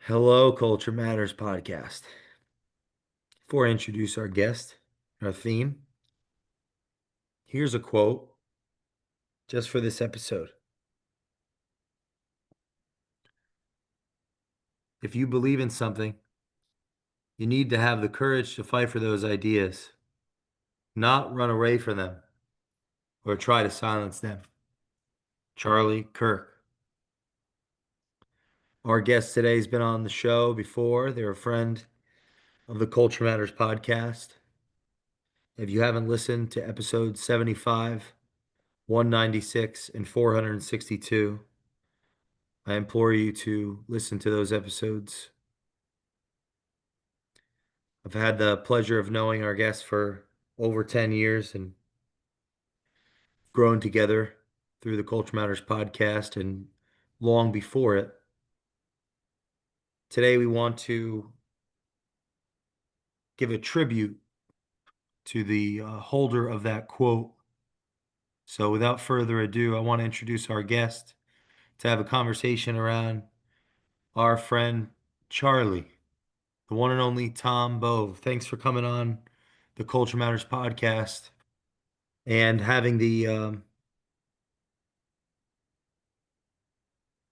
Hello, Culture Matters podcast. Before I introduce our guest, our theme, here's a quote just for this episode. If you believe in something, you need to have the courage to fight for those ideas, not run away from them or try to silence them. Charlie Kirk. Our guest today has been on the show before. They're a friend of the Culture Matters podcast. If you haven't listened to episodes 75, 196, and 462, I implore you to listen to those episodes. I've had the pleasure of knowing our guests for over 10 years and grown together through the Culture Matters podcast and long before it. Today, we want to give a tribute to the holder of that quote. So, without further ado, I want to introduce our guest to have a conversation around our friend Charlie, the one and only Tom Bove. Thanks for coming on the Culture Matters podcast and having the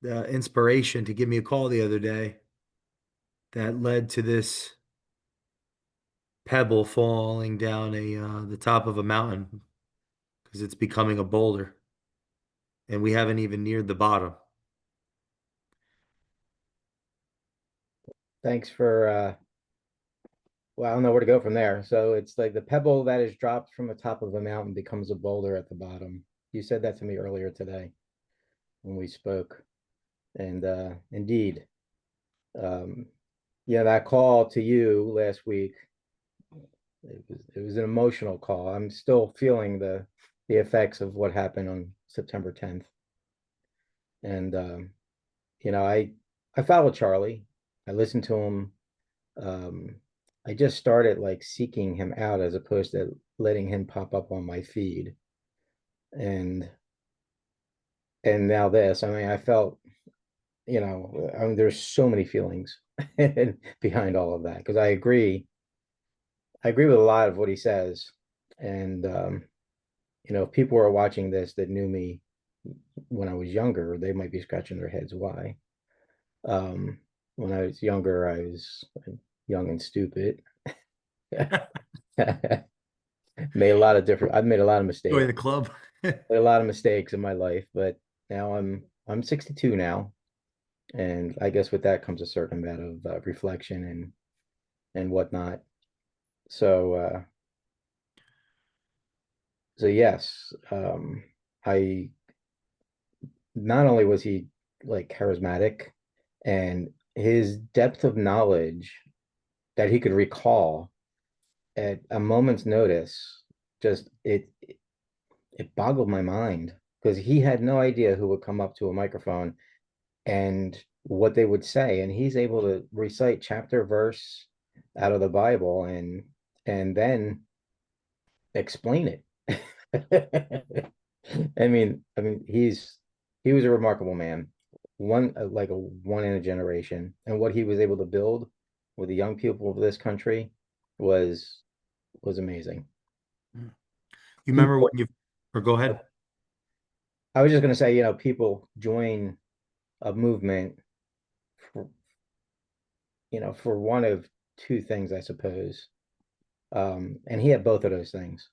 inspiration to give me a call the other day that led to this pebble falling down the top of a mountain because it's becoming a boulder and we haven't even neared the bottom. Thanks for well, I don't know where to go from there. So it's like the pebble that is dropped from the top of a mountain becomes a boulder at the bottom. You said that to me earlier today when we spoke. And indeed, um, yeah, that call to you last week, it was an emotional call. I'm still feeling the effects of what happened on September 10th. And I follow Charlie. I listen to him. Um, I just started like seeking him out as opposed to letting him pop up on my feed. And now this, I mean, I felt, there's so many feelings behind all of that because I agree with a lot of what he says. And if people are watching this that knew me when I was younger, they might be scratching their heads why. When I was younger, I was young and stupid. I've made a lot of Join mistakes, the club. a lot of mistakes in my life, but now I'm 62 now, and I guess with that comes a certain amount of reflection and whatnot. So yes, I not only was he like charismatic and his depth of knowledge that he could recall at a moment's notice, just it boggled my mind because he had no idea who would come up to a microphone and what they would say, and he's able to recite chapter verse out of the Bible and then explain it. I mean he was a remarkable man, one like a one in a generation, and what he was able to build with the young people of this country was was amazing. You remember when People, you, or go ahead. I was just going to say, people join a movement for, for one of two things, I suppose. And he had both of those things.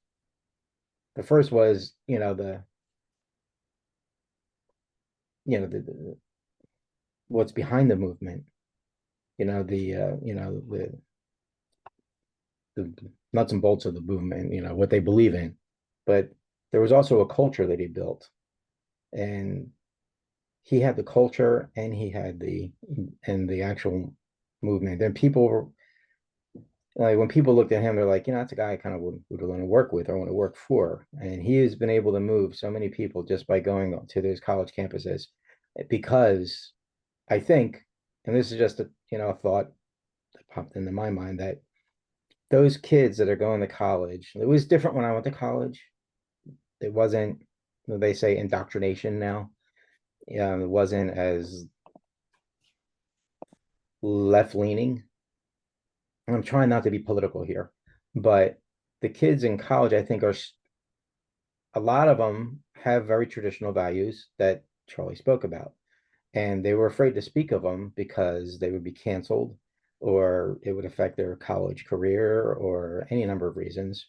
The first was, the what's behind the movement, the nuts and bolts of the movement, what they believe in. But there was also a culture that he built, and he had the culture and he had the actual movement. And people were like, when people looked at him, they're like, that's a guy I kind of would want to work with or want to work for. And he has been able to move so many people just by going to those college campuses because I think, and this is just a thought that popped into my mind, that those kids that are going to college, it was different when I went to college. It wasn't, they say indoctrination now. It wasn't as left leaning. And I'm trying not to be political here, but the kids in college, I think, are a lot of them have very traditional values that Charlie spoke about. And they were afraid to speak of them because they would be canceled or it would affect their college career or any number of reasons.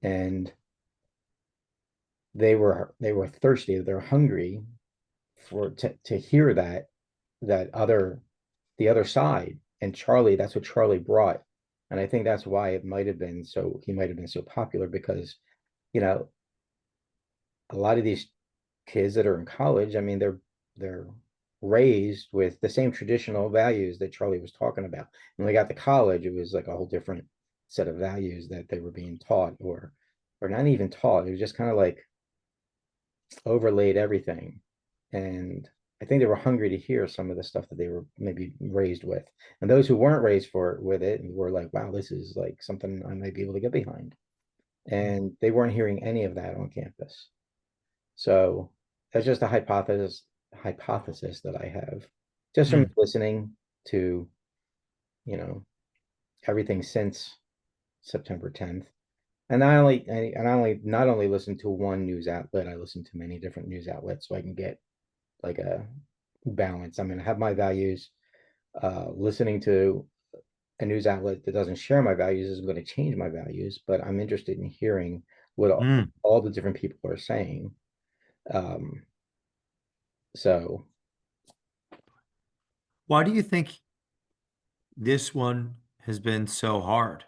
And they were thirsty, they're hungry for to hear that other the other side. And Charlie, that's what Charlie brought. And I think that's why he might have been so popular because, you know, a lot of these kids that are in college, I mean, they're raised with the same traditional values that Charlie was talking about. When they got to college, it was like a whole different set of values that they were being taught, or not even taught. It was just kind of like overlaid everything. And I think they were hungry to hear some of the stuff that they were maybe raised with. And those who weren't raised for with it were like, wow, this is like something I might be able to get behind. And they weren't hearing any of that on campus. So that's just a hypothesis that I have just from Hmm. listening to, you know, everything since September 10th. And not only listen to one news outlet, I listen to many different news outlets so I can get like a balance. I'm going to have my values. Listening to a news outlet that doesn't share my values is going to change my values, but I'm interested in hearing what Hmm. all the different people are saying. Um, so Why do you think this one has been so hard?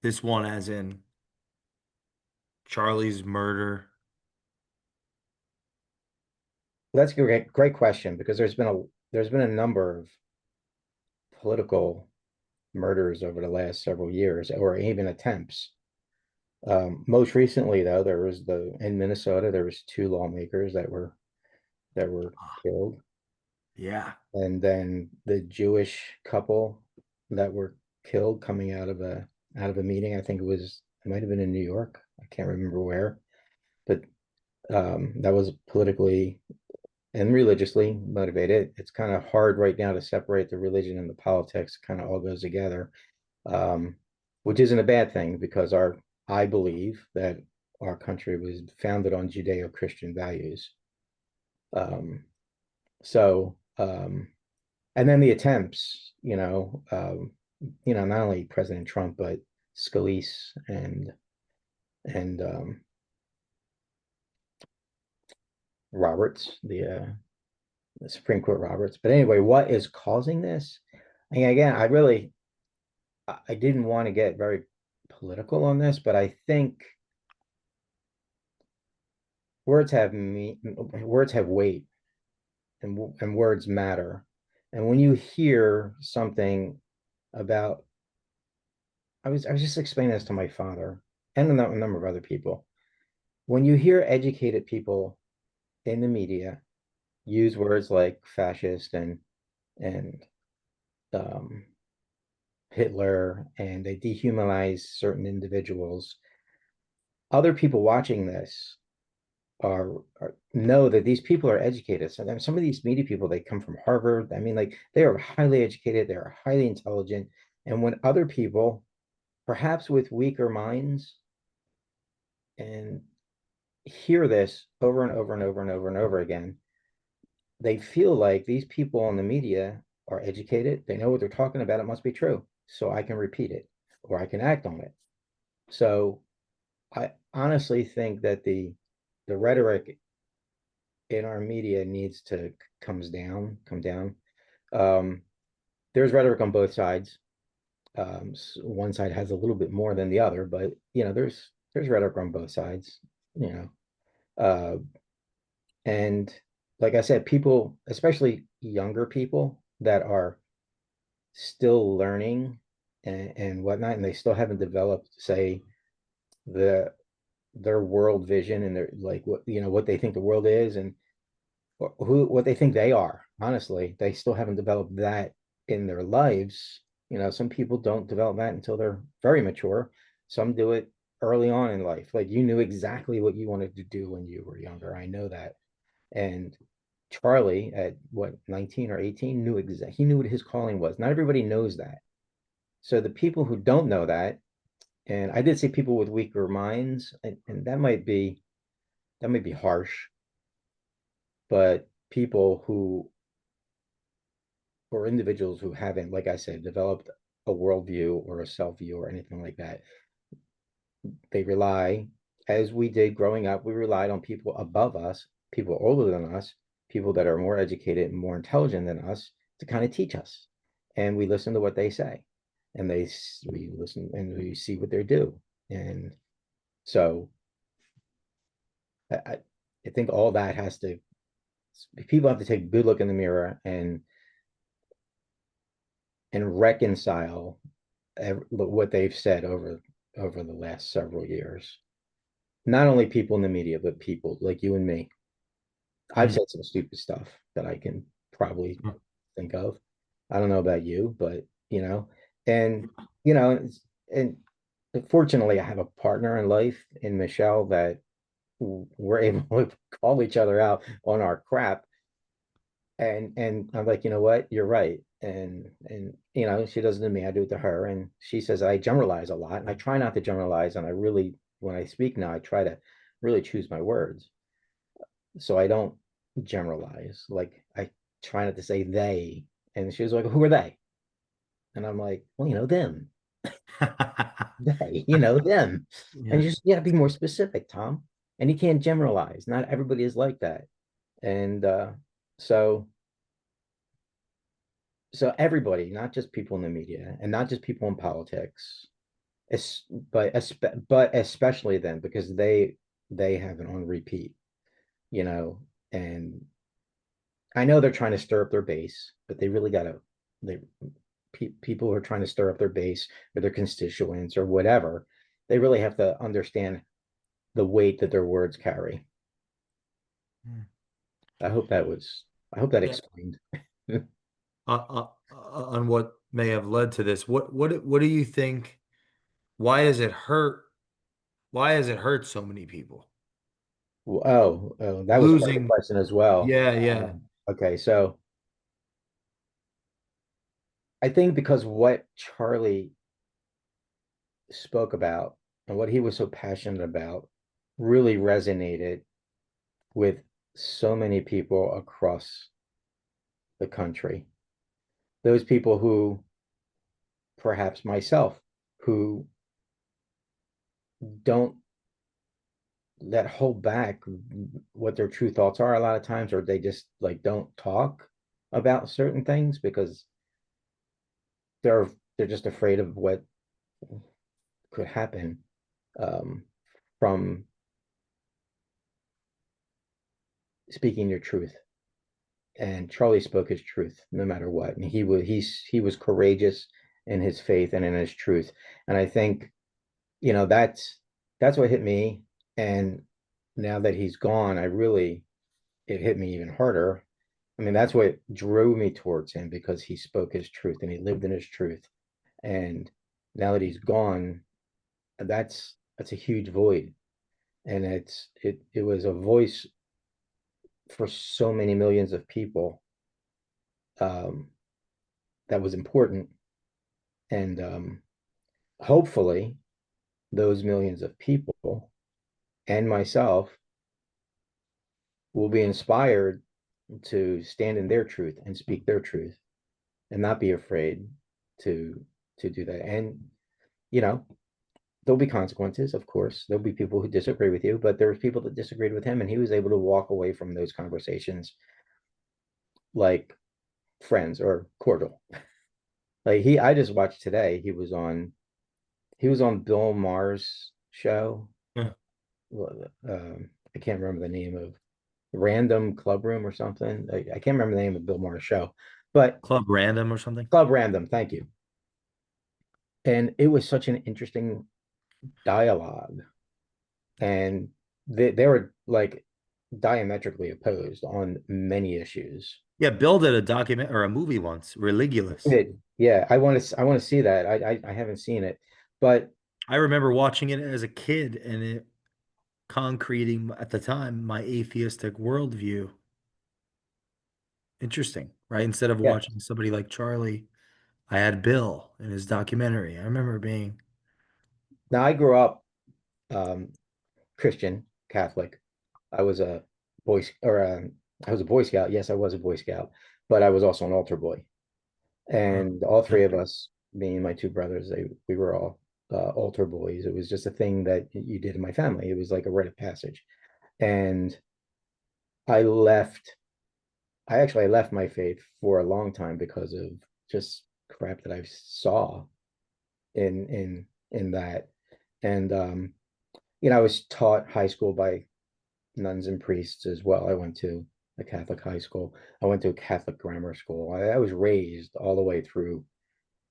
This one, as in Charlie's murder. that's a great question because there's been a number of political murders over the last several years, or even attempts. Most recently, though, there was in Minnesota, there was two lawmakers that were killed, Yeah. and then the Jewish couple that were killed coming out of a meeting. I think it might have been in New York. I can't remember where, but that was politically and religiously motivated. It's kind of hard right now to separate the religion and the politics. Kind of all goes together, um, which isn't a bad thing because I believe that our country was founded on Judeo-Christian values. Um, so, and then the attempts, not only President Trump but Scalise and Roberts, the Supreme Court Roberts. But anyway, what is causing this? And again, I didn't want to get very political on this, but I think words have weight, and words matter. And when you hear something about, I was just explaining this to my father and a number of other people. When you hear educated people in the media use words like fascist and um, Hitler, and they dehumanize certain individuals, other people watching this are know that these people are educated. So some of these media people, they come from Harvard. I mean, like they are highly educated, they are highly intelligent. And when other people, perhaps with weaker minds, and hear this over and over and over and over and over again, they feel like these people in the media are educated. They know what they're talking about. It must be true. So I can repeat it or I can act on it. So I honestly think that the rhetoric in our media needs to come down. Um, there's rhetoric on both sides. One side has a little bit more than the other, but there's rhetoric on both sides. You know, uh, and like I said, people, especially younger people that are still learning and whatnot, and they still haven't developed, say, the their world vision and their like what they think the world is and what they think they are. Honestly, they still haven't developed that in their lives. Some people don't develop that until they're very mature. Some do it early on in life. Like you knew exactly what you wanted to do when you were younger. I know that. And Charlie at what, 19 or 18, he knew what his calling was. Not everybody knows that. So the people who don't know that, and I did say people with weaker minds, and that might be harsh, but people who, or individuals who haven't, like I said, developed a worldview or a self view or anything like that, they rely, as we did growing up, we relied on people above us, people older than us, people that are more educated and more intelligent than us to kind of teach us. And we listen to what they say, and we listen and we see what they do. And so I, I think all that has to, people have to take a good look in the mirror and reconcile what they've said over the last several years. Not only people in the media, but people like you and me. I've Mm. said some stupid stuff that I can probably think of. I don't know about you, but and you know, and fortunately, I have a partner in life in Michelle that we're able to call each other out on our crap. And I'm like, you know what, you're right. And she does it to me, I do it to her. And she says I generalize a lot, and I try not to generalize. And I really, when I speak now, I try to really choose my words so I don't generalize. Like I try not to say they. And she was like, who are they? And I'm like, well, them, they, them. And Yeah. just, yeah, be more specific, Tom. And you can't generalize. Not everybody is like that. And so so everybody, not just people in the media and not just people in politics, but especially then, because they have it on repeat, you know, and I know they're trying to stir up their base, but they really gotta they people who are trying to stir up their base or their constituents or whatever, they really have to understand the weight that their words carry. Mm. I hope that Yeah. explained. On what may have led to this, what do you think? Why does it hurt? Why has it hurt so many people? Oh, that was part of the Losing. question as well. Yeah, yeah. Okay, so I think because what Charlie spoke about and what he was so passionate about really resonated with so many people across the country. Those people who, perhaps myself, who don't, that hold back what their true thoughts are a lot of times, or they just like don't talk about certain things because they're they're just afraid of what could happen um, from speaking your truth. And Charlie spoke his truth no matter what. And he was courageous in his faith and in his truth. And I think, that's what hit me. And now that he's gone, it hit me even harder. I mean, that's what drove me towards him, because he spoke his truth and he lived in his truth. And now that he's gone, that's a huge void. And it was a voice for so many millions of people, um, that was important. And hopefully, those millions of people and myself will be inspired to stand in their truth and speak their truth and not be afraid to to do that. And you know, there'll be consequences, of course. There'll be people who disagree with you, but there was people that disagreed with him, and he was able to walk away from those conversations like friends or cordial. Like I just watched today. He was on Bill Maher's show. Yeah. I can't remember the name of, Random Club Room or something. I can't remember the name of Bill Maher's show, but Club Random or something. Club Random. Thank you. And it was such an interesting dialogue, and they were like diametrically opposed on many issues. Yeah, Bill did a document or a movie once, Religulous. Yeah, I want to see that. I haven't seen it, but I remember watching it as a kid and it concreting at the time my atheistic worldview. Interesting, right? Instead of Yeah. watching somebody like Charlie, I had Bill in his documentary. I remember being, Now I grew up um, Christian, Catholic. I was a I was a Boy Scout. Yes, I was a Boy Scout, but I was also an altar boy. oh, And all three yep. of us, me and my two brothers, we were all altar boys. It was just a thing that you did in my family. It was like a rite of passage. And I left. I left my faith for a long time because of just crap that I saw in that. And I was taught high school by nuns and priests as well. I went to a Catholic high school. I went to a Catholic grammar school. I was raised all the way through,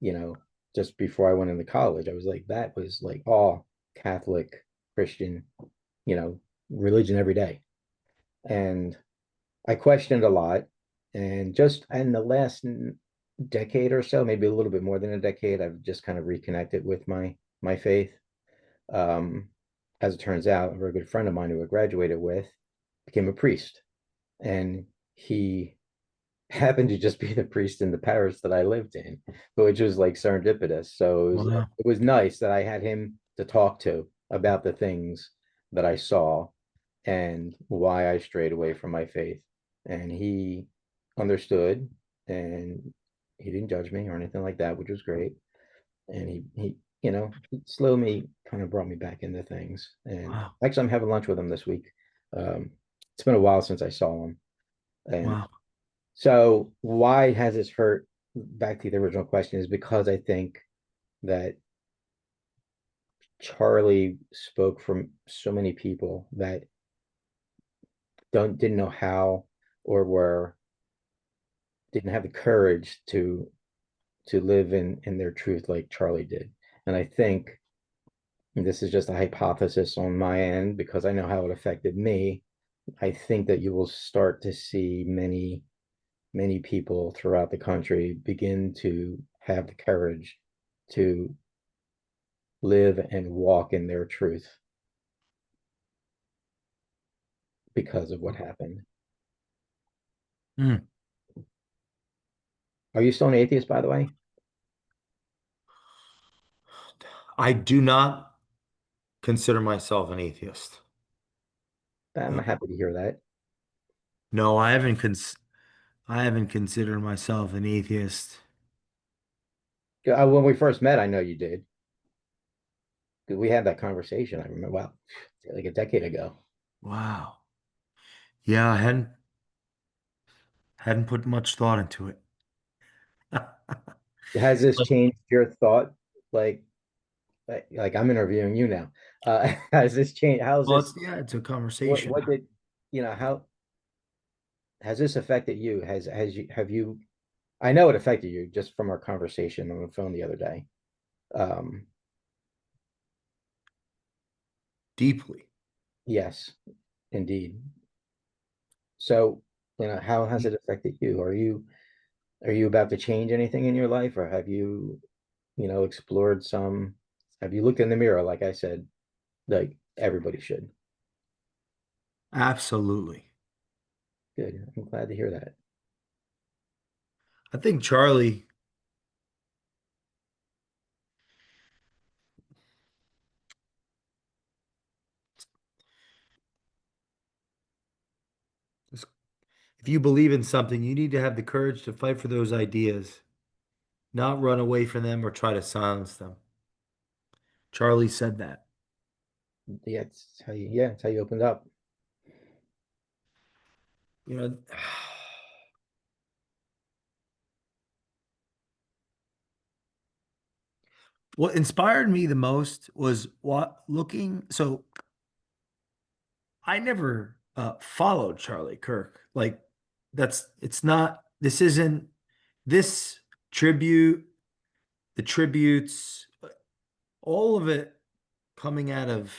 you know, just before I went into college. I was like, that was like all Catholic, Christian, you know, religion every day. And I questioned a lot. And just in the last decade or so, maybe a little bit more than a decade, I've just kind of reconnected with my faith. Um, as it turns out, a very good friend of mine who I graduated with became a priest, and he happened to just be the priest in the parish that I lived in, which was like serendipitous. So Wow. it was nice that I had him to talk to about the things that I saw and why I strayed away from my faith. And he understood, and he didn't judge me or anything like that, which was great. And he slowly kind of brought me back into things. And Wow. actually, I'm having lunch with him this week. It's been a while since I saw him. And Wow. so why has this hurt? Back to the original question is because I think that Charlie spoke from so many people that didn't know how or were didn't have the courage to live in their truth like Charlie did. And I think and this is just a hypothesis on my end because I know how it affected me. I think that you will start to see many people throughout the country begin to have the courage to live and walk in their truth because of what happened. Mm. Are you still an atheist, by the way? I do not consider myself an atheist. I'm Uh, happy to hear that. no, I haven't considered myself an atheist. When we first met, I know you did. We had that conversation. I remember, wow, like a decade ago. Wow. Yeah, I hadn't put much thought into it. Has this But, changed your thought? Like, like I'm interviewing you now. Has this changed? How's well, this? it's yeah, it's a conversation. What did how has this affected you? Has you have you? I know it affected you just from our conversation on the phone the other day. Um, Deeply. yes, indeed. So, how has it affected you? Are you about to change anything in your life, or have you, explored some? Have you looked in the mirror, like I said, like everybody should? Absolutely. Good. I'm glad to hear that. I think Charlie, if you believe in something, you need to have the courage to fight for those ideas, not run away from them or try to silence them. Charlie said that. Yeah, it's how you opened up. You know, what inspired me the most was what looking. So I never followed Charlie Kirk. Like it's not, this isn't this tribute, the tributes, all of it coming out of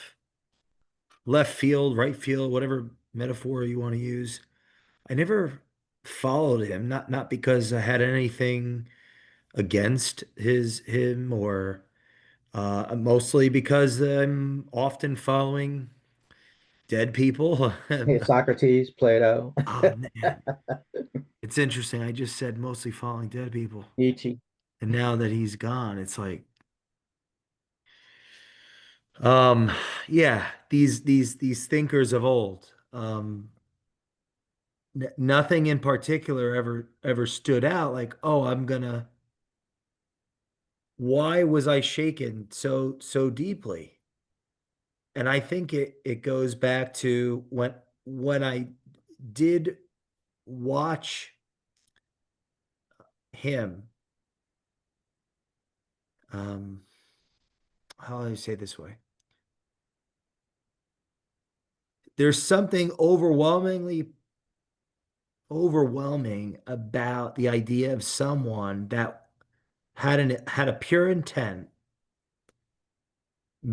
left field, right field, whatever metaphor you want to use. I never followed him, not because I had anything against him or mostly because I'm often following dead people. Yeah, Socrates, Plato, Oh man, it's interesting. I just said mostly falling dead people, Nietzsche. and now that he's gone, it's like, yeah, these thinkers of old. N Nothing in particular ever stood out. Like, oh, I'm gonna. Why was I shaken so deeply? And I think it goes back to when I did watch him. Um, how do I say this way? There's something overwhelming about the idea of someone that had a pure intent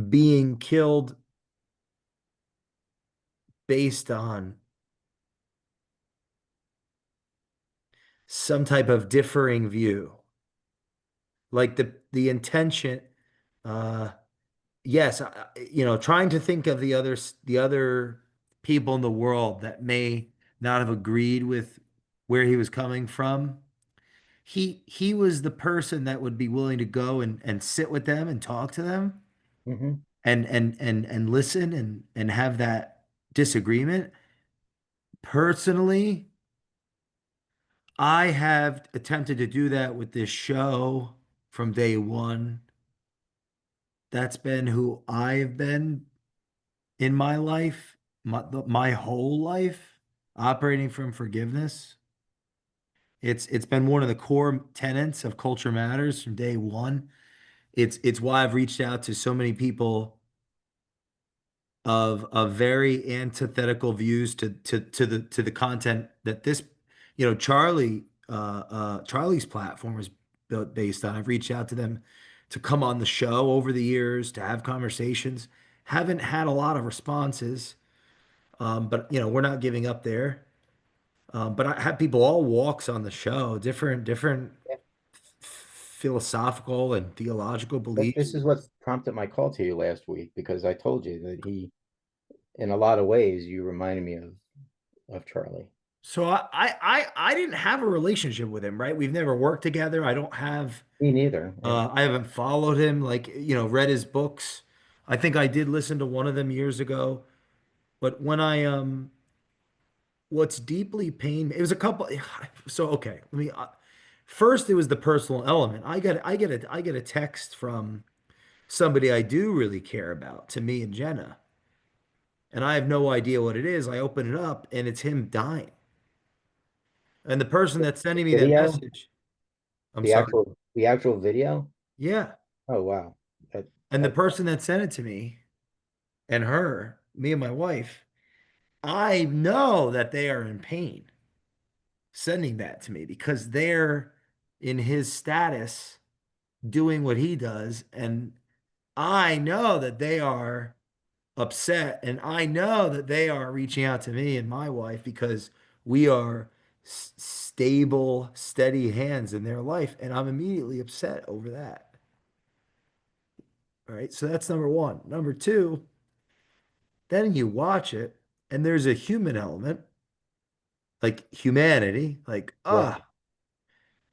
being killed based on some type of differing view. Like the intention, uh, yes, trying to think of the other people in the world that may not have agreed with where he was coming from. He was the person that would be willing to go and sit with them and talk to them Hmm. and listen and have that disagreement. Personally, I have attempted to do that with this show from day one. That's been who I have been in my life, my whole life, operating from forgiveness. It's been one of the core tenets of Culture Matters from day one. It's why I've reached out to so many people of very antithetical views to the content that this, Charlie's platform is built based on. I've reached out to them to come on the show over the years to have conversations. Haven't had a lot of responses, but we're not giving up there. But I have people all walks on the show, different Yeah. philosophical and theological But this beliefs. is what prompted my call to you last week because I told you that in a lot of ways, you reminded me of Charlie. So I didn't have a relationship with him, right? We've never worked together. I don't have Me neither. Yeah. I haven't followed him, like, read his books. I think I did listen to one of them years ago, but when I what's deeply pained me, it was a couple so okay, let me first it was the personal element. I get a text from somebody I do really care about to me and Jenna, and I have no idea what it is. I open it up and it's him dying. And the person that's sending me that Video, message, I'm sorry. the actual video. Yeah. Oh wow. That, And the that person that sent it to me and her, me and my wife, I know that they are in pain sending that to me because they're in his status doing what he does. And I know that they are upset. And I know that they are reaching out to me and my wife because we are stable, steady hands in their life. And I'm immediately upset over that. All right. So that's number one. Number two, then you watch it and there's a human element, like humanity, like, right.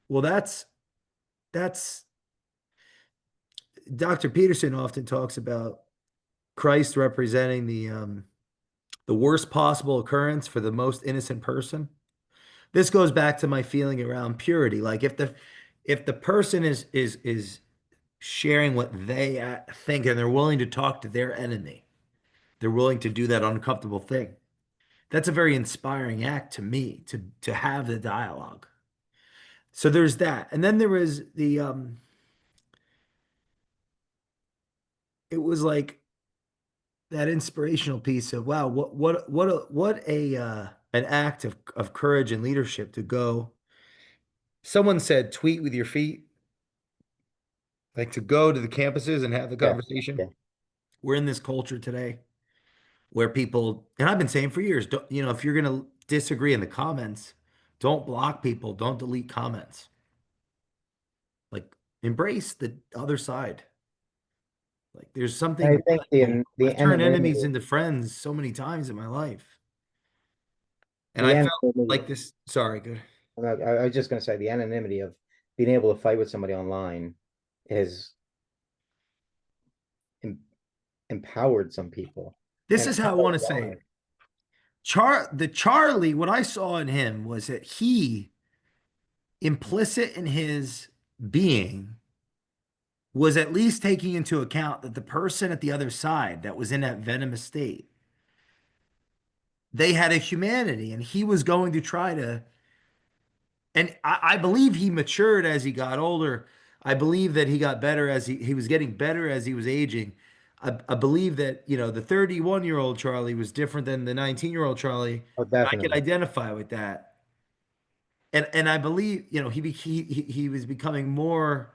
well, that's Dr. Peterson often talks about Christ representing the worst possible occurrence for the most innocent person. This goes back to my feeling around purity. Like if the person is sharing what they think and they're willing to talk to their enemy, they're willing to do that uncomfortable thing. That's a very inspiring act to me to have the dialogue. So there's that. And then there was it was like that inspirational piece of wow, what a an act of courage and leadership to go. Someone said tweet with your feet, like to go to the campuses and have the Yeah. conversation. Yeah. We're in this culture today where people, and I've been saying for years, don't, if you're going to disagree in the comments, don't block people, don't delete comments. Like embrace the other side. Like there's I something think beautiful. the I've turned anonymity, enemies into friends so many times in my life. And the I felt anonymity. like this. Sorry, good. I was just going to say the anonymity of being able to fight with somebody online has em empowered some people, This and is I how I don't want know to say why. it. The Charlie, what I saw in him was that he, implicit in his being, was at least taking into account that the person at the other side that was in that venomous state, they had a humanity, and he was going to try to. And I believe he matured as he got older. I believe that he got better as he was getting better as he was aging. I believe that, the 31-year-old Charlie was different than the 19-year-old Charlie. Oh, And I could definitely. identify with that. And I believe, he was becoming more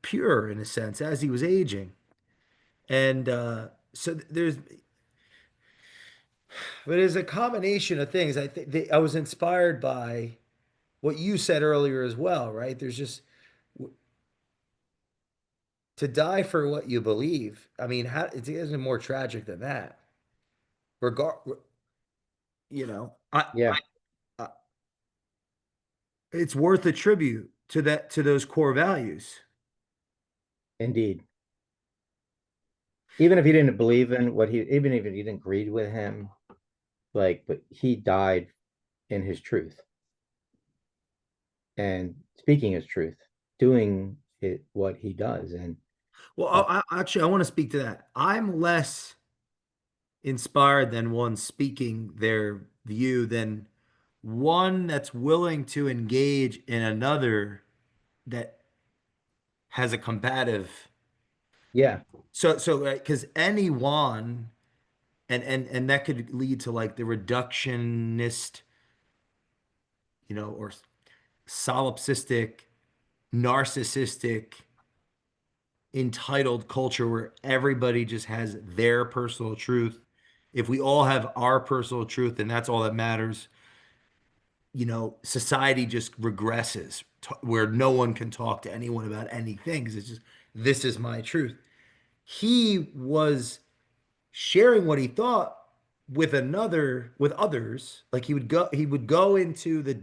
pure in a sense as he was aging. And so there's a combination of things. I think I was inspired by what you said earlier as well, right? There's just to die for what you believe. I mean, how it isn't more tragic than that. Regard, you know, Yeah, I it's worth a tribute to those core values. indeed. Even if he didn't believe in what he, even if he didn't agree with him, like, but he died in his truth and speaking his truth, doing it what he does, and Well, uh, actually, I want to speak to that. I'm less inspired than one speaking their view than one that's willing to engage in another that has a combative. yeah, So because anyone and that could lead to like the reductionist, or solipsistic, narcissistic, entitled culture where everybody just has their personal truth. If we all have our personal truth and that's all that matters, society just regresses where no one can talk to anyone about anything because it's just, this is my truth. He was sharing what he thought with others. Like he would go into the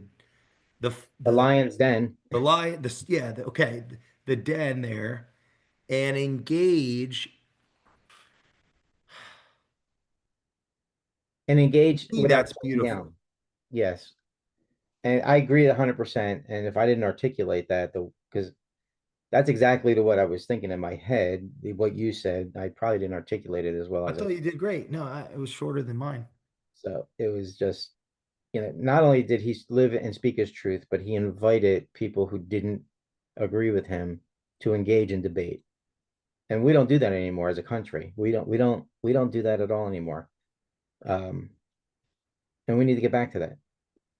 the the lion's den, the lie the yeah the, okay the den there and engage. and engage Me, without that's shutting beautiful. down. Yes, and I agree 100%. And if I didn't articulate that, the because that's exactly what I was thinking in my head. What you said, I probably didn't articulate it as well I as I. thought you did great. No, it was shorter than mine. So it was just, not only did he live and speak his truth, but he invited people who didn't agree with him to engage in debate. And we don't do that anymore as a country. We don't do that at all anymore. Um, and we need to get back to that.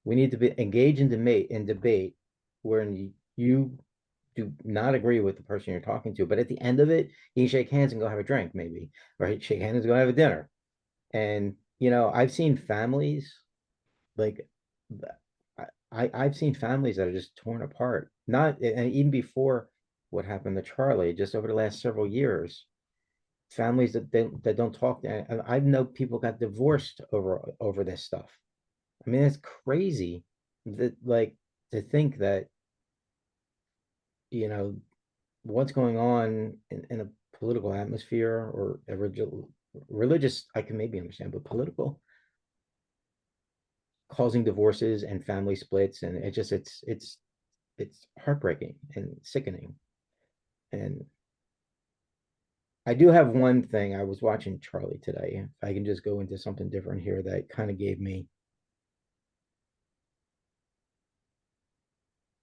We need to be engaged in debate where you do not agree with the person you're talking to, but at the end of it, you shake hands and go have a drink, maybe, right? Shake hands and go have a dinner. And I've seen families like I've seen families that are just torn apart. Not and even before what happened to Charlie, just over the last several years, families that don't talk. And I know people got divorced over this stuff. I mean, it's crazy that, like, to think that you know what's going on in a political atmosphere or a religious, I can maybe understand, but political, causing divorces and family splits, and it's heartbreaking and sickening. And I do have one thing. I was watching Charlie today. If I can just go into something different here that kind of gave me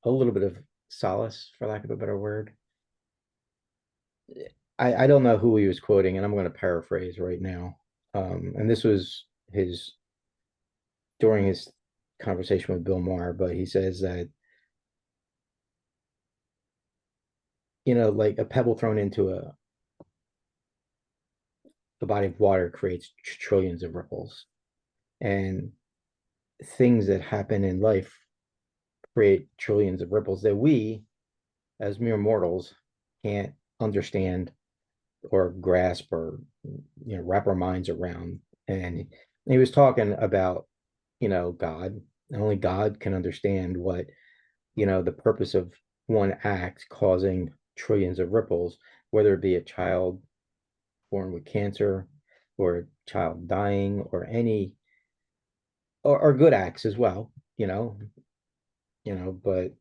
a little bit of solace, for lack of a better word. I don't know who he was quoting, and I'm going to paraphrase right now. And this was his during his conversation with Bill Maher, but he says that, like a pebble thrown into a body of water creates trillions of ripples. And things that happen in life create trillions of ripples that we, as mere mortals, can't. understand or grasp or wrap our minds around. And he was talking about God. Only God can understand what the purpose of one act causing trillions of ripples, whether it be a child born with cancer or a child dying or any or good acts as well, but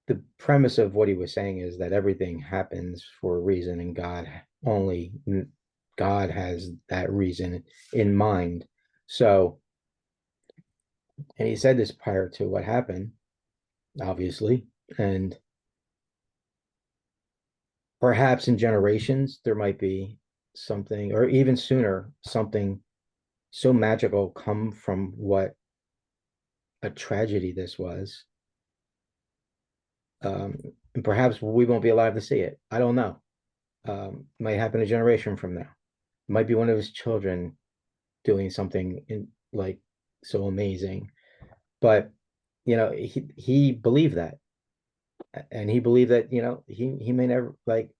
the premise of what he was saying is that everything happens for a reason, and only God has that reason in mind. So, and he said this prior to what happened, obviously, and perhaps in generations there might be something, or even sooner, something so magical come from what a tragedy this was. And perhaps we won't be alive to see it. I don't know. Might happen a generation from now. Might be one of his children doing something like so amazing. But he believed that, and he believed that he may never, like,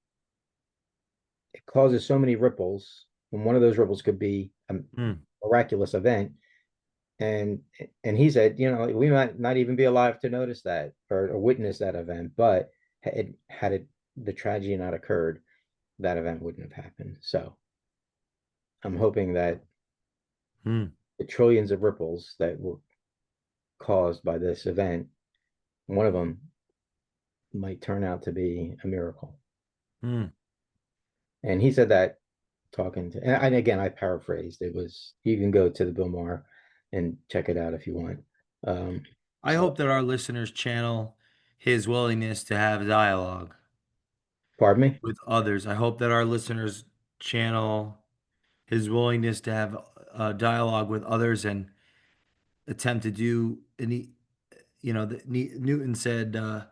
it causes so many ripples, and one of those ripples could be a Hmm. miraculous event. And he said, we might not even be alive to notice that or witness that event, but had it the tragedy not occurred, that event wouldn't have happened. So I'm hoping that Hmm. the trillions of ripples that were caused by this event, one of them might turn out to be a miracle. Hmm. And he said that talking to, and again, I paraphrased. It was, you can go to the Bill Maher and check it out if you want. Um, I so, hope that our listeners channel his willingness to have dialogue pardon me? with others. I hope that our listeners channel his willingness to have dialogue with others and attempt to do. And Newton said, I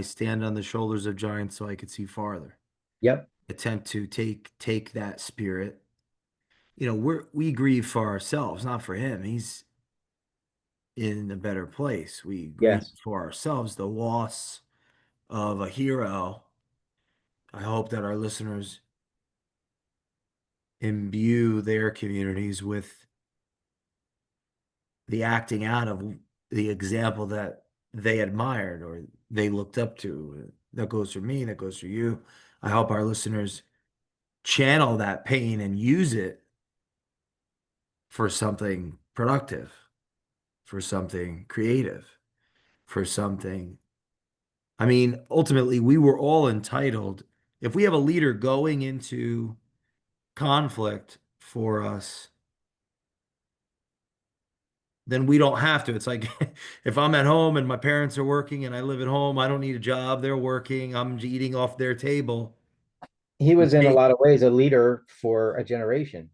stand on the shoulders of giants so I could see farther. Yep. Attempt to take that spirit. We grieve for ourselves, not for him. He's in a better place. We grieve Yes. for ourselves the loss of a hero. I hope that our listeners imbue their communities with the acting out of the example that they admired or they looked up to. That goes for me, that goes for you. I hope our listeners channel that pain and use it for something productive, for something creative, for something. I mean, ultimately, we were all entitled. If we have a leader going into conflict for us, then we don't have to. It's like if I'm at home and my parents are working and I live at home, I don't need a job. They're working. I'm eating off their table. He You was in a take, lot of ways a leader for a generation.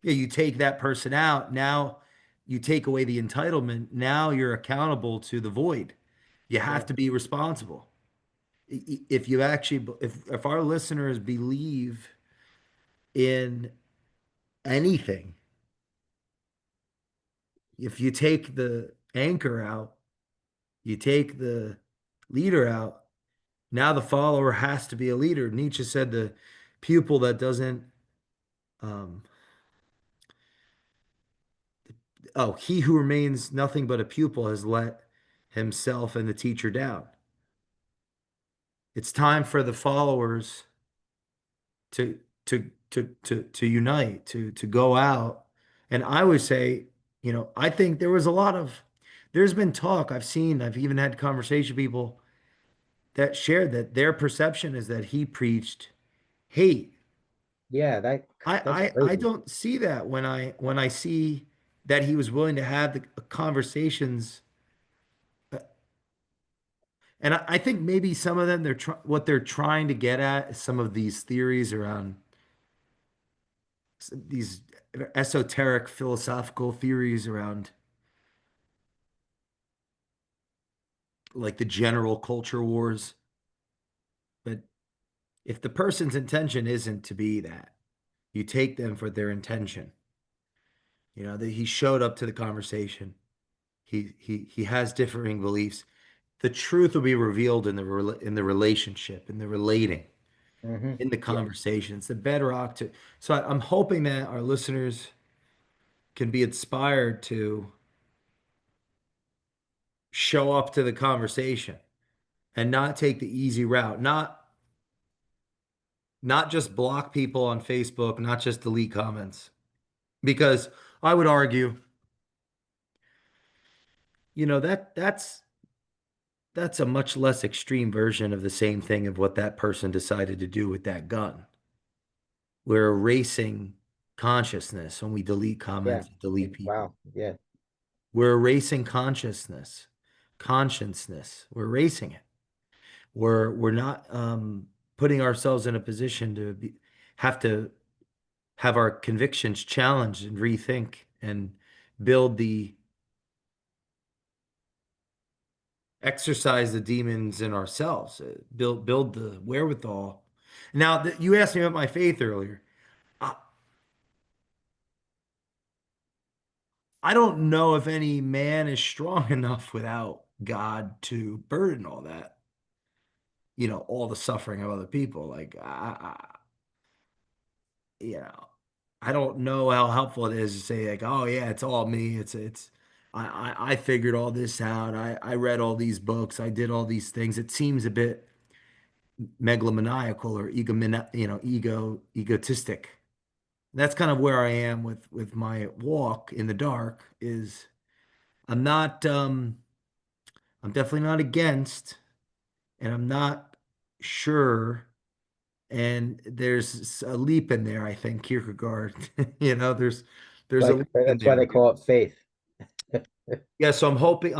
yeah, you take that person out. Now you take away the entitlement. Now you're accountable to the void. You have Yeah. to be responsible. If our listeners believe in anything, if you take the anchor out, you take the leader out, now the follower has to be a leader. Nietzsche said the pupil that doesn't, um, he who remains nothing but a pupil has let himself and the teacher down. It's time for the followers to to unite, to go out. And I would say, I think there's been talk I've seen, I've even had conversation with people that shared that their perception is that he preached hate. Yeah, that's I crazy. don't see that when I see that he was willing to have the conversations. And I think maybe some of them what they're trying to get at is some of these theories around these esoteric philosophical theories around like the general culture wars. But if the person's intention isn't to be that, you take them for their intention. That he showed up to the conversation. He has differing beliefs. the truth will be revealed in in the relationship, in the relating, in the Yeah. conversations, the bedrock to. So I'm hoping that our listeners can be inspired to show up to the conversation and not take the easy route, not just block people on Facebook, not just delete comments. Because I would argue, that's a much less extreme version of the same thing of what that person decided to do with that gun. We're erasing consciousness when we delete Yeah. comments, delete people. Wow. Yeah. We're erasing consciousness. We're erasing it. We're not putting ourselves in a position to have to have our convictions challenged and rethink and build the exercise the demons in ourselves, build the wherewithal. Now, you asked me about my faith earlier. I, I don't know if any man is strong enough without God to burden all that, all the suffering of other people. Like, you know, I don't know how helpful it is to say like, oh yeah, it's all me. I figured all this out. I read all these books. I did all these things. It seems a bit megalomaniacal or egotistic. That's kind of where I am with my walk in the dark is I'm not I'm definitely not against and I'm not sure and there's a leap in there I think Kierkegaard there's a Like leap in that's why they there. call it faith. Yeah, so I'm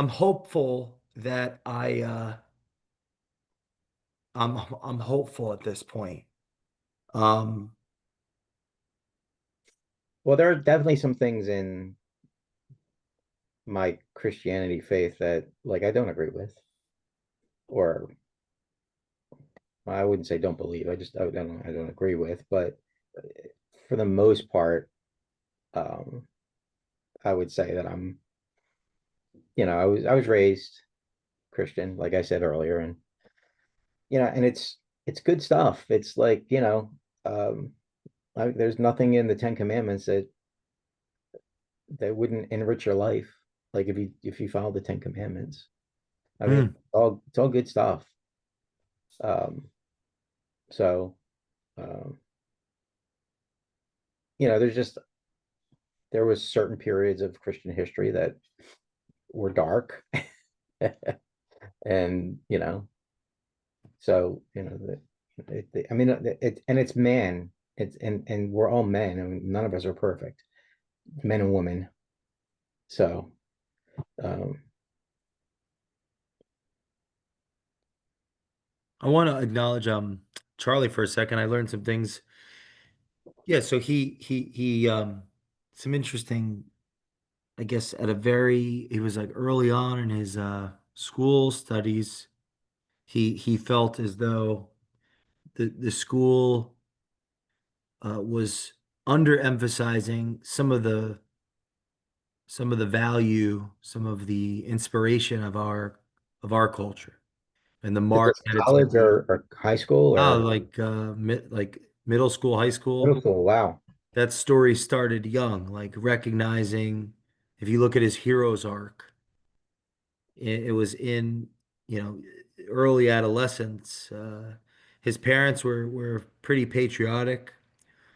hopeful that I'm hopeful at this point. Um Well, there are definitely some things in my Christianity faith that like I don't agree with, or I wouldn't say don't believe. I don't agree with, but for the most part, um, I would say that I was raised Christian, like I said earlier, and and it's good stuff. It's like, um, there's nothing in the Ten Commandments that wouldn't enrich your life. Like if you follow the Ten Commandments, I mean, hmm. it's all good stuff. Um, so um, there was certain periods of Christian history that were dark, and so I mean, and it's man, and we're all men, and none of us are perfect, men and women. So um, I want to acknowledge Charlie for a second. I learned some things. Yeah, so he some interesting, I guess at a very he was like early on in his school studies, he felt as though the school was underemphasizing some of the value, some of the inspiration of our culture and the is mark this that it's like college or high school or like middle school, high middle school. school? Wow. That story started young, like recognizing if you look at his hero's arc, it was in, you know, early adolescence. His parents were pretty patriotic.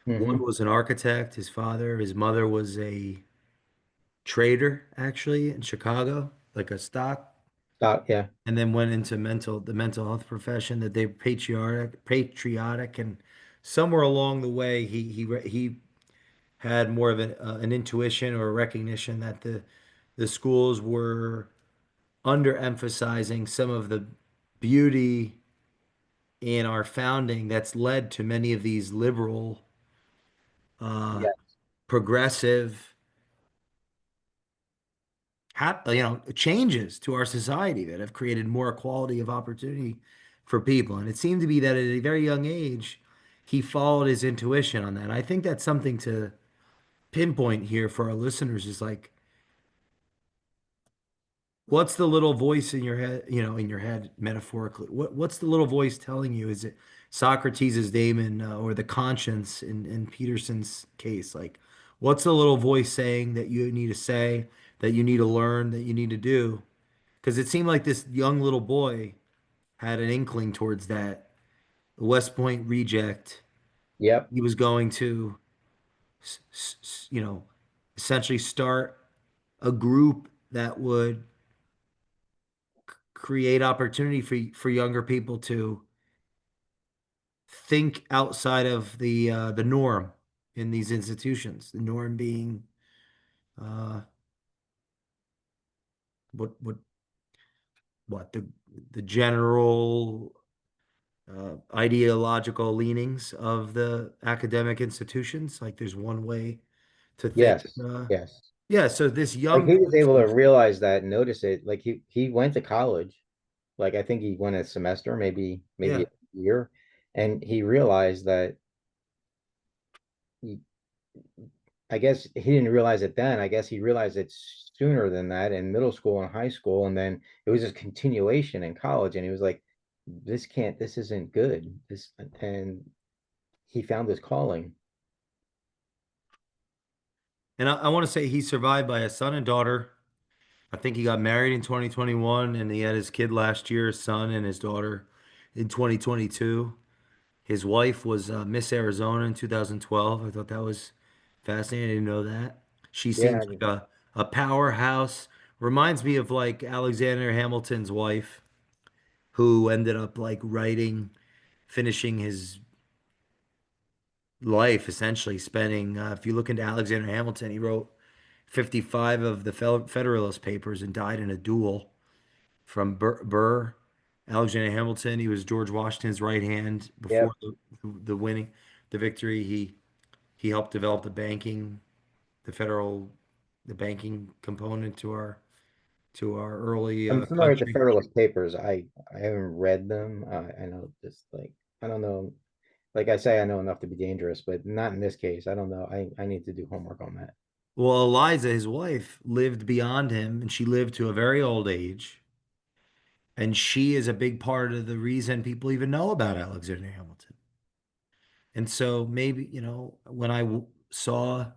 One Hmm. was an architect, his father. His mother was a trader, actually, in Chicago, like a stock, Yeah. and then went into the mental health profession. That they were patriotic, and somewhere along the way, he had more of an intuition or a recognition that the schools were underemphasizing some of the beauty in our founding that's led to many of these liberal, uh, Yeah. progressive, changes to our society that have created more equality of opportunity for people. And it seemed to be that at a very young age, he followed his intuition on that. I think that's something to pinpoint here for our listeners is like What's the little voice in your head, in your head metaphorically? What's the little voice telling you? Is it Socrates' daemon or the conscience in Peterson's case? Like, what's the little voice saying that you need to say, that you need to learn, that you need to do? Because it seemed like this young little boy had an inkling towards that. The West Point reject. Yep. He was going to, essentially start a group that would create opportunity for younger people to think outside of the norm in these institutions. The norm being uh, what the general ideological leanings of the academic institutions. Like there's one way to think. Yes. Yes. Yeah. So this Like young he was able to person, realize that and notice it. Like he went to college. Like I think he went a semester, maybe yeah. a year, and he realized that he, I guess he didn't realize it then. I guess he realized it sooner than that in middle school and high school, and then it was just continuation in college, and he was like, this isn't good. And he found his calling. And I want to say he's survived by a son and daughter. I think he got married in 2021 and he had his kid last year, his son and his daughter in 2022. His wife was Miss Arizona in 2012. I thought that was fascinating. I didn't know that. She Yeah, seems like a powerhouse. Reminds me of like Alexander Hamilton's wife, who ended up like writing, finishing his life essentially, spending, if you look into Alexander Hamilton, he wrote 55 of the Federalist Papers and died in a duel from Burr. Alexander Hamilton, he was George Washington's right hand before yep. the winning, the victory. He helped develop the federal, the banking component to our early I'm familiar with the country. Federalist Papers. I haven't read them. I know just like I don't know. Like I say, I know enough to be dangerous, but not in this case. I don't know. I need to do homework on that. Well, Eliza, his wife, lived beyond him, and she lived to a very old age. And she is a big part of the reason people even know about Alexander Hamilton. And so maybe, when saw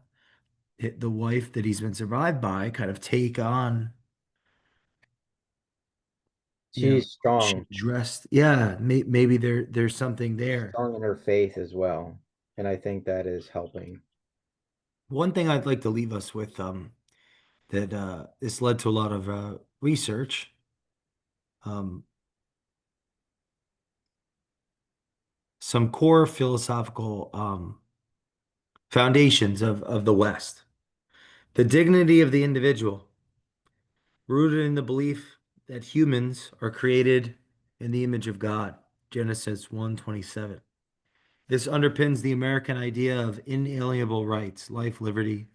the wife that he's been survived by kind of take on, She's she strong. dressed, yeah, maybe there's something She's there. strong in her faith as well, and I think that is helping. One thing I'd like to leave us with, that this led to a lot of research. Um, some core philosophical foundations of the West. The dignity of the individual, rooted in the belief that humans are created in the image of God. Genesis 1:27. This underpins the American idea of inalienable rights, life, liberty,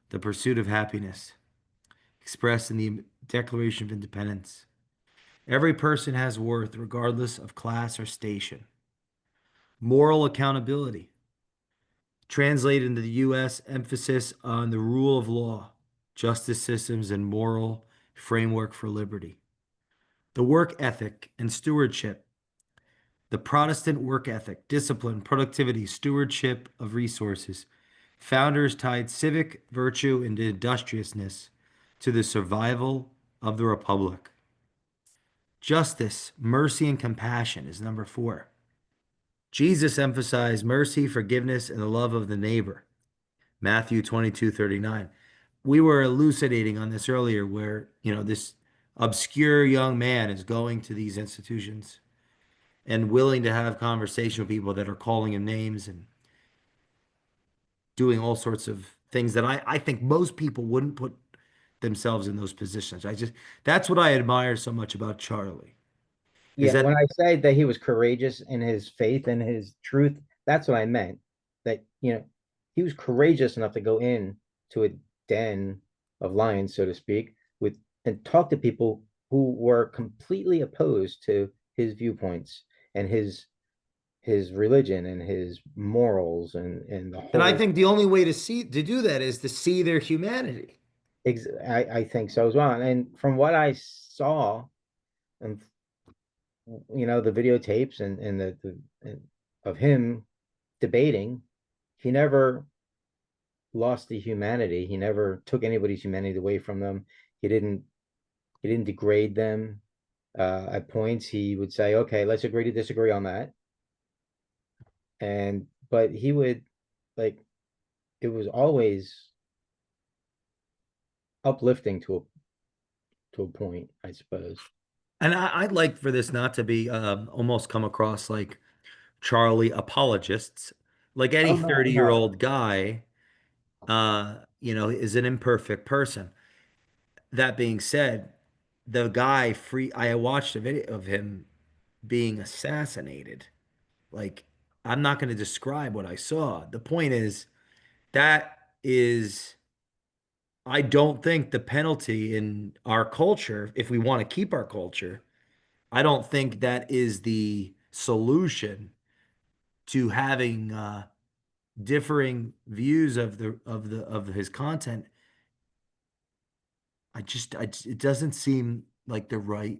the pursuit of happiness, expressed in the Declaration of Independence. Every person has worth regardless of class or station. Moral accountability, translated into the U.S. emphasis on the rule of law, justice systems, and moral framework for liberty. The work ethic and stewardship, the Protestant work ethic, discipline, productivity, stewardship of resources. Founders tied civic virtue and industriousness to the survival of the republic. Justice, mercy, and compassion is number four. Jesus emphasized mercy, forgiveness, and the love of the neighbor. Matthew 22:39. We were elucidating on this earlier, where, this obscure young man is going to these institutions and willing to have conversation with people that are calling him names and doing all sorts of things that I think most people wouldn't put themselves in those positions. That's what I admire so much about Charlie, is Yeah, that, when I said that he was courageous in his faith and his truth, that's what I meant. That, he was courageous enough to go in to a den of lions, so to speak, with and talk to people who were completely opposed to his viewpoints and his religion and his morals and the and I whole. think the only way to do that is to see their humanity. I think so as well. And from what I saw, and the videotapes and of him debating, he never lost the humanity. He never took anybody's humanity away from them. He didn't he didn't degrade them. At points, he would say, "Okay, let's agree to disagree on that." And but he would like it was always uplifting to a point, I suppose. And I'd like for this not to be almost come across like Charlie apologists. Like any Oh no, no. 30-year-old guy, is an imperfect person. That being said, the guy free I watched a video of him being assassinated. Like, I'm not going to describe what I saw. The point is, that is, I don't think the penalty in our culture, if we want to keep our culture, I don't think that is the solution to having differing views of his content. It doesn't seem like the right.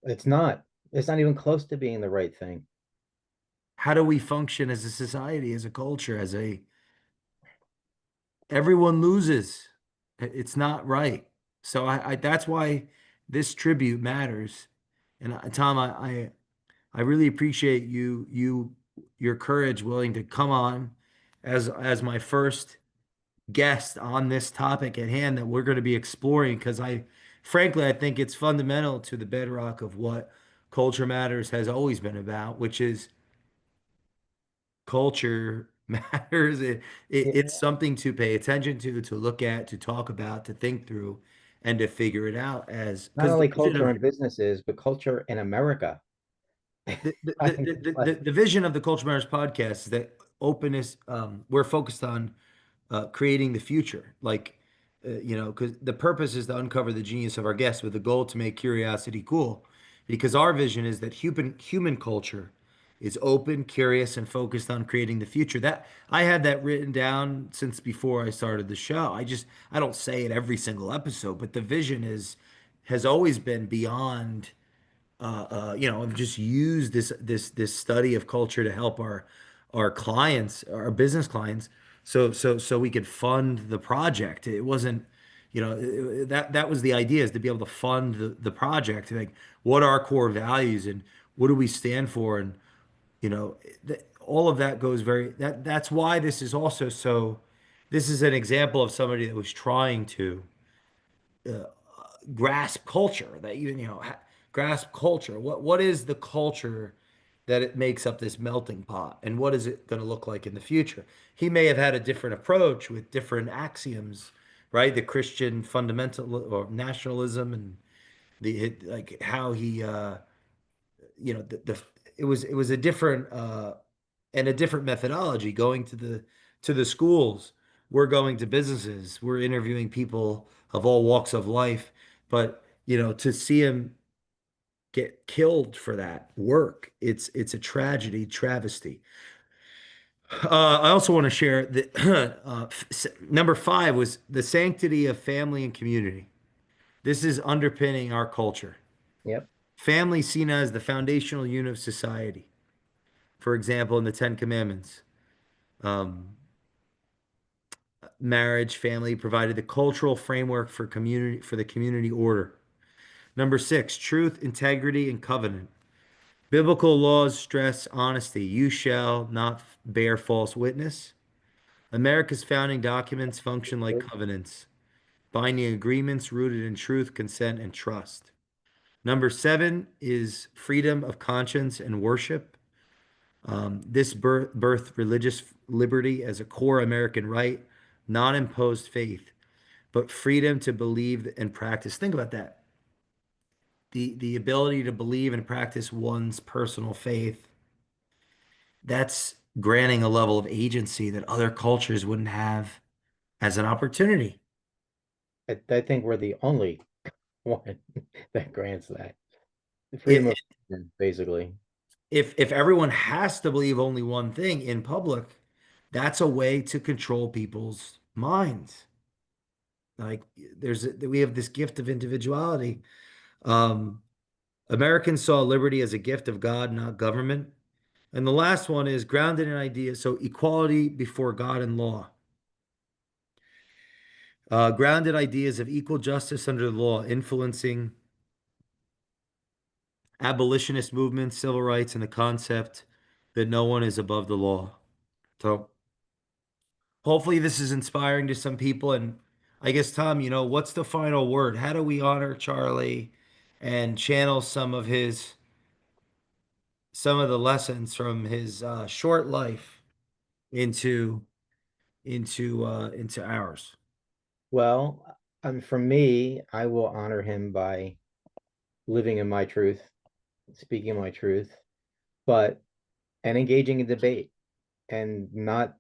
It's not. It's not even close to being the right thing. How do we function as a society, as a culture, everyone loses. It's not right. So that's why this tribute matters. And Tom, I really appreciate your courage, willing to come on as my first guest on this topic at hand that we're going to be exploring. Because frankly, I think it's fundamental to the bedrock of what Culture Matters has always been about, which is culture matters. It's Yeah. something to pay attention to look at, to talk about, to think through, and to figure it out as Not because the only vision culture of and businesses, but culture in America. I think it's like the vision of the Culture Matters podcast is that openness, we're focused on creating the future. Like, because the purpose is to uncover the genius of our guests with the goal to make curiosity cool. Because our vision is that human culture is open, curious, and focused on creating the future. That I had that written down since before I started the show. I don't say it every single episode, but the vision has always been beyond I've just used this study of culture to help our clients, our business clients, so we could fund the project. It wasn't, that was the idea, is to be able to fund the project. Like, what are our core values and what do we stand for? And all of that goes that's why this is also so. This is an example of somebody that was trying to grasp culture, that grasp culture. What is the culture that it makes up this melting pot, and what is it going to look like in the future? He may have had a different approach with different axioms, right? The Christian fundamental or nationalism, and like how he the it was a different and a different methodology, going to the schools. We're going to businesses. We're interviewing people of all walks of life. But to see him get killed for that work, it's a tragedy, travesty. I also want to share that number 5 was the sanctity of family and community. This is underpinning our culture. yep. Family seen as the foundational unit of society. For example, in the Ten Commandments, um, marriage, family provided the cultural framework for the community order. Number 6, truth, integrity, and covenant. Biblical laws stress honesty. You shall not bear false witness. America's founding documents function like covenants, binding agreements rooted in truth, consent, and trust. Number 7 is freedom of conscience and worship. This birth religious liberty as a core American right, not imposed faith, but freedom to believe and practice. Think about that. The ability to believe and practice one's personal faith. That's granting a level of agency that other cultures wouldn't have as an opportunity. I think we're the only one that grants that. The freedom If of religion, basically. if everyone has to believe only one thing in public, that's a way to control people's minds. Like we have this gift of individuality. Um, Americans saw liberty as a gift of God, not government. And the last one is grounded in ideas. So equality before God and law. Grounded ideas of equal justice under the law, influencing abolitionist movements, civil rights, and the concept that no one is above the law. So hopefully this is inspiring to some people. And I guess, Tom, what's the final word? How do we honor Charlie and channel some of the lessons from his short life into into ours? Well, for me, I will honor him by living in my truth, speaking my truth, but and engaging in debate and not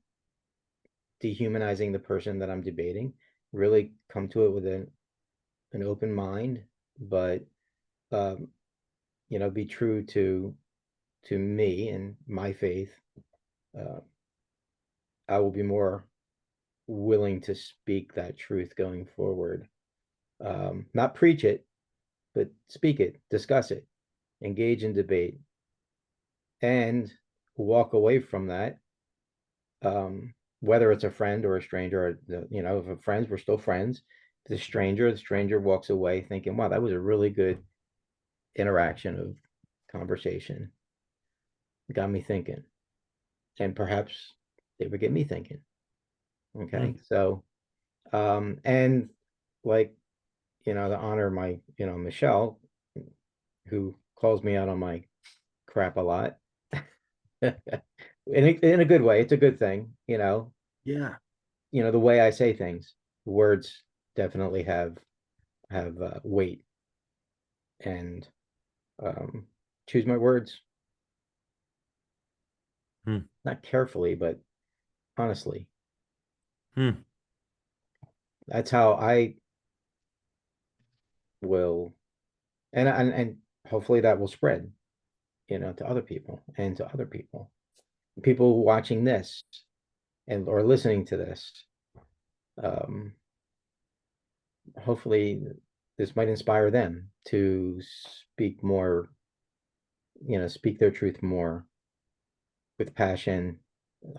dehumanizing the person that I'm debating. Really come to it with an open mind, but um, be true to me and my faith. Uh, I will be more willing to speak that truth going forward. Not preach it, but speak it, discuss it, engage in debate, and walk away from that. Whether it's a friend or a stranger, or if a friends, we're still friends. The stranger walks away thinking, "Wow, that was a really good interaction of conversation. Got me thinking," and perhaps they would get me thinking. Hmm. Okay, so and like to honor my Michelle, who calls me out on my crap a lot, in a good way. It's a good thing, Yeah. the way I say things. Words definitely have weight, and um, choose my words Hmm. not carefully, but honestly. Hmm. That's how I will, and hopefully that will spread, to other people and to other people, people watching this and or listening to this. Um, Hopefully, this might inspire them to speak more, speak their truth more with passion.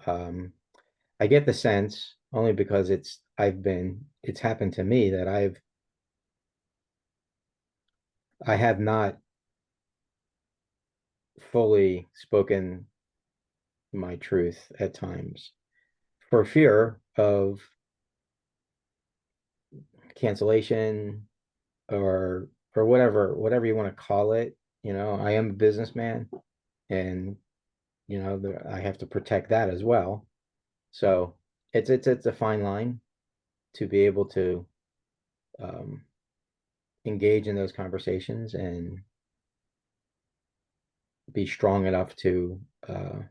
Um, I get the sense only because it's happened to me that I have not fully spoken my truth at times for fear of cancellation or whatever you want to call it. I am a businessman, and I have to protect that as well. So it's a fine line to be able to um, engage in those conversations and be strong enough to um,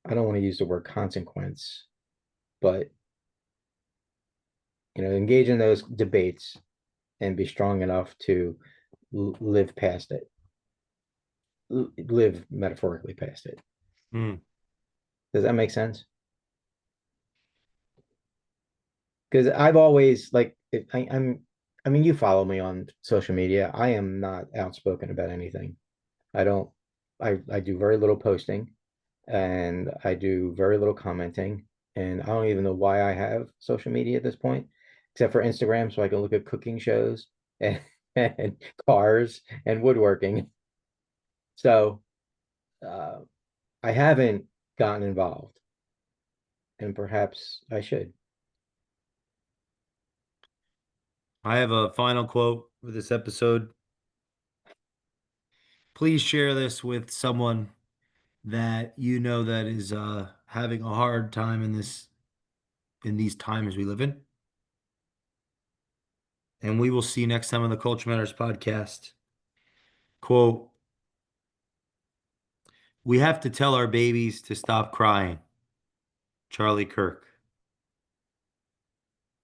I don't want to use the word consequence, but engage in those debates and be strong enough to live past it, live metaphorically past it. Hmm. Does that make sense? Because I've always like I mean, you follow me on social media. I am not outspoken about anything. I don't I do very little posting, and I do very little commenting, and I don't even know why I have social media at this point, except for Instagram so I can look at cooking shows and, and cars and woodworking. So uh, I haven't gotten involved, and perhaps I should. I have a final quote for this episode. Please share this with someone that that is having a hard time in these times we live in. And we will see you next time on the Culture Matters podcast. Quote, we have to tell our babies to stop crying. Charlie Kirk.